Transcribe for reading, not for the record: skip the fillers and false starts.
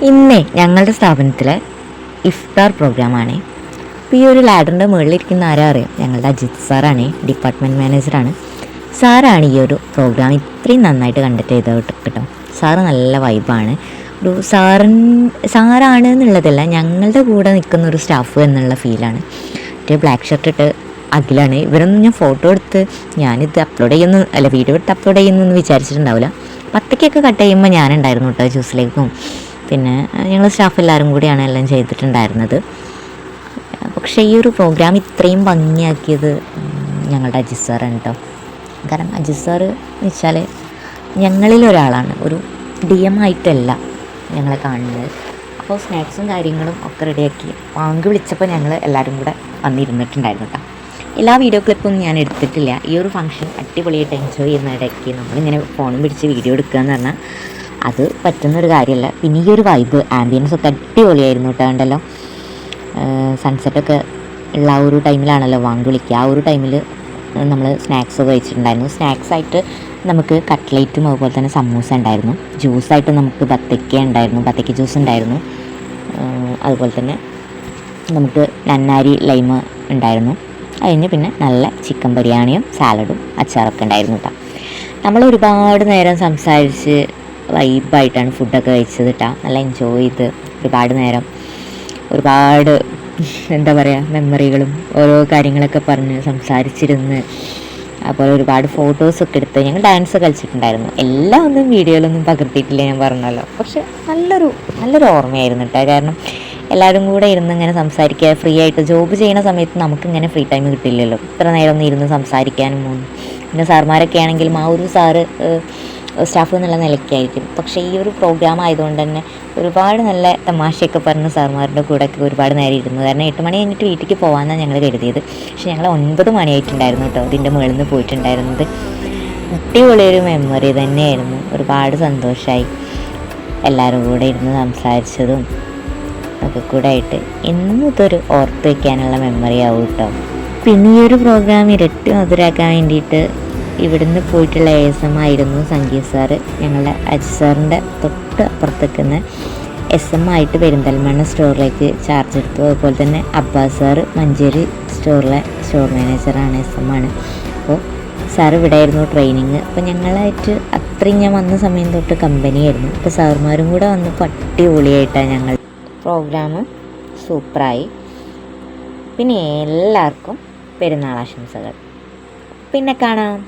ഇന്നേ ഞങ്ങളുടെ സ്ഥാപനത്തിലെ ഇഫ്താർ പ്രോഗ്രാമാണ്. അപ്പോൾ ഈ ഒരു ലാഡറിൻ്റെ മുകളിലിരിക്കുന്ന ആരാ അറിയാം? ഞങ്ങളുടെ അജിത് സാറാണ്, ഡിപ്പാർട്ട്മെൻറ്റ് മാനേജറാണ്. സാറാണ് ഈ ഒരു പ്രോഗ്രാം ഇത്രയും നന്നായിട്ട് കണ്ടക്ട് ചെയ്തത് കേട്ടോ. സാറ് നല്ല വൈബാണ്. ഒരു സാറാണ് എന്നുള്ളതല്ല, ഞങ്ങളുടെ കൂടെ നിൽക്കുന്ന ഒരു സ്റ്റാഫ് എന്നുള്ള ഫീലാണ്. മറ്റേ ബ്ലാക്ക് ഷർട്ട് ഇട്ട് അഖിലാണ്. ഇവരൊന്നും ഞാൻ ഫോട്ടോ എടുത്ത് ഞാനിത് അപ്ലോഡ് ചെയ്യുന്നു അല്ല വീഡിയോ എടുത്ത് അപ്ലോഡ് ചെയ്യുന്നൊന്നും വിചാരിച്ചിട്ടുണ്ടാവില്ല. പത്തക്കൊക്കെ കട്ട് ചെയ്യുമ്പോൾ ഞാനുണ്ടായിരുന്നു കേട്ടോ ജ്യൂസിലേക്കും. പിന്നെ ഞങ്ങൾ സ്റ്റാഫ് എല്ലാവരും കൂടിയാണ് എല്ലാം ചെയ്തിട്ടുണ്ടായിരുന്നത്. പക്ഷേ ഈ ഒരു പ്രോഗ്രാം ഇത്രയും ഭംഗിയാക്കിയത് ഞങ്ങളുടെ അജിത് സാറാണ് കേട്ടോ. കാരണം അജിത് സാറ് എന്ന് വെച്ചാൽ ഞങ്ങളിലൊരാളാണ്, ഒരു ഡി എം ആയിട്ടല്ല ഞങ്ങളെ കാണുന്നത്. അപ്പോൾ സ്നാക്സും കാര്യങ്ങളും ഒക്കെ റെഡിയാക്കി വാങ്ങി വിളിച്ചപ്പോൾ ഞങ്ങൾ എല്ലാവരും കൂടെ വന്നിരുന്നിട്ടുണ്ടായിരുന്നു കേട്ടോ. എല്ലാ വീഡിയോ ക്ലിപ്പൊന്നും ഞാൻ എടുത്തിട്ടില്ല. ഈ ഒരു ഫംഗ്ഷൻ അടിപൊളിയായിട്ട് എൻജോയ് ചെയ്യുന്നതിടയ്ക്ക് നമ്മളിങ്ങനെ ഫോണും പിടിച്ച് വീഡിയോ എടുക്കുക എന്ന് പറഞ്ഞാൽ അത് പറ്റുന്നൊരു കാര്യമല്ല. പിന്നെ ഈ ഒരു വൈബ് ആംബിയൻസ് ഒക്കെ അടിപൊളിയായിരുന്നു കേട്ടോ. ഉണ്ടല്ലോ സൺസെറ്റൊക്കെ ഉള്ള ആ ഒരു ടൈമിലാണല്ലോ വാങ്ങി വിളിക്കുക. ആ ഒരു ടൈമിൽ നമ്മൾ സ്നാക്സ് കഴിച്ചിട്ടുണ്ടായിരുന്നു. സ്നാക്സായിട്ട് നമുക്ക് കട്ട്ലേറ്റും അതുപോലെ തന്നെ സമൂസ ഉണ്ടായിരുന്നു. ജ്യൂസായിട്ട് നമുക്ക് ബത്തക്ക ഉണ്ടായിരുന്നു, ബത്തക്ക ജ്യൂസ് ഉണ്ടായിരുന്നു. അതുപോലെ തന്നെ നമുക്ക് നന്നാരി ലൈമ് ഉണ്ടായിരുന്നു. അതിന് പിന്നെ നല്ല ചിക്കൻ ബിരിയാണിയും സാലഡും അച്ചാറൊക്കെ ഉണ്ടായിരുന്നു കേട്ടോ. നമ്മൾ ഒരുപാട് നേരം സംസാരിച്ച് വൈബായിട്ടാണ് ഫുഡൊക്കെ കഴിച്ചത് കേട്ടോ. നല്ല എൻജോയ് ചെയ്ത് ഒരുപാട് നേരം ഒരുപാട് എന്താ പറയുക മെമ്മറികളും ഓരോ കാര്യങ്ങളൊക്കെ പറഞ്ഞ് സംസാരിച്ചിരുന്ന് അതുപോലെ ഒരുപാട് ഫോട്ടോസൊക്കെ എടുത്ത് ഞങ്ങൾ ഡാൻസ് കളിച്ചിട്ടുണ്ടായിരുന്നു. എല്ലാം ഒന്നും വീഡിയോയിലൊന്നും പകർത്തിയിട്ടില്ല ഞാൻ പറഞ്ഞല്ലോ. പക്ഷെ നല്ലൊരു ഓർമ്മയായിരുന്നു കേട്ടോ. കാരണം എല്ലാവരും കൂടെ ഇരുന്ന് ഇങ്ങനെ സംസാരിക്കുക, ഫ്രീ ആയിട്ട് ജോബ് ചെയ്യുന്ന സമയത്ത് നമുക്കിങ്ങനെ ഫ്രീ ടൈം കിട്ടില്ലല്ലോ, ഇത്ര നേരം ഒന്ന് ഇരുന്ന് സംസാരിക്കാനും ഒന്നും. പിന്നെ സാർമാരൊക്കെ ആണെങ്കിലും ആ ഒരു സാറ് സ്റ്റാഫ് എന്നുള്ള നിലയ്ക്കായിരിക്കും. പക്ഷേ ഈ ഒരു പ്രോഗ്രാം ആയതുകൊണ്ട് തന്നെ ഒരുപാട് നല്ല തമാശയൊക്കെ പറഞ്ഞ് സാർമാരുടെ കൂടെയൊക്കെ ഒരുപാട് നേരം ഇരുന്നു. കാരണം 8 മണി കഴിഞ്ഞിട്ട് വീട്ടിലേക്ക് പോകാമെന്നാണ് ഞങ്ങൾ കരുതിയത്. പക്ഷേ ഞങ്ങൾ 9 മണിയായിട്ടുണ്ടായിരുന്നു കേട്ടോ ഇതിൻ്റെ മുകളിൽ നിന്ന് പോയിട്ടുണ്ടായിരുന്നത്. അടിപൊളിയൊരു മെമ്മറി തന്നെയായിരുന്നു. ഒരുപാട് സന്തോഷമായി എല്ലാവരും കൂടെ ഇരുന്ന് സംസാരിച്ചതും ഒക്കെ കൂടെ ആയിട്ട്. എന്നും ഇതൊരു ഓർത്ത് വയ്ക്കാനുള്ള മെമ്മറി ആവും കേട്ടോ. പിന്നെ ഈ ഒരു പ്രോഗ്രാം ഇരട്ടി മധുരാക്കാൻ വേണ്ടിയിട്ട് ഇവിടുന്ന് പോയിട്ടുള്ള ASM ആയിരുന്നു സംഗീത് സാറ്. ഞങ്ങളുടെ അജിത് സാറിൻ്റെ തൊട്ട് അപ്പുറത്തേക്കുന്ന SM ആയിട്ട് പെരിന്തൽമണ്ണ സ്റ്റോറിലേക്ക് ചാർജ് എടുത്തു. അതുപോലെ തന്നെ അബ്ബാസ് സാറ് മഞ്ചേരി സ്റ്റോറിലെ സ്റ്റോർ മാനേജറാണ്, SM ആണ്. അപ്പോൾ സാർ ഇവിടെ ആയിരുന്നു ട്രെയിനിങ്. അപ്പോൾ ഞങ്ങളായിട്ട് അത്രയും ഞാൻ വന്ന സമയം തൊട്ട് കമ്പനിയായിരുന്നു. അപ്പോൾ സാറുമാരും കൂടെ വന്നപ്പോൾ അടിപൊളിയായിട്ടാണ് ഞങ്ങൾ പ്രോഗ്രാം സൂപ്പറായി. പിന്നെ എല്ലാവർക്കും പെരുന്നാൾ ആശംസകൾ. പിന്നെ കാണാം.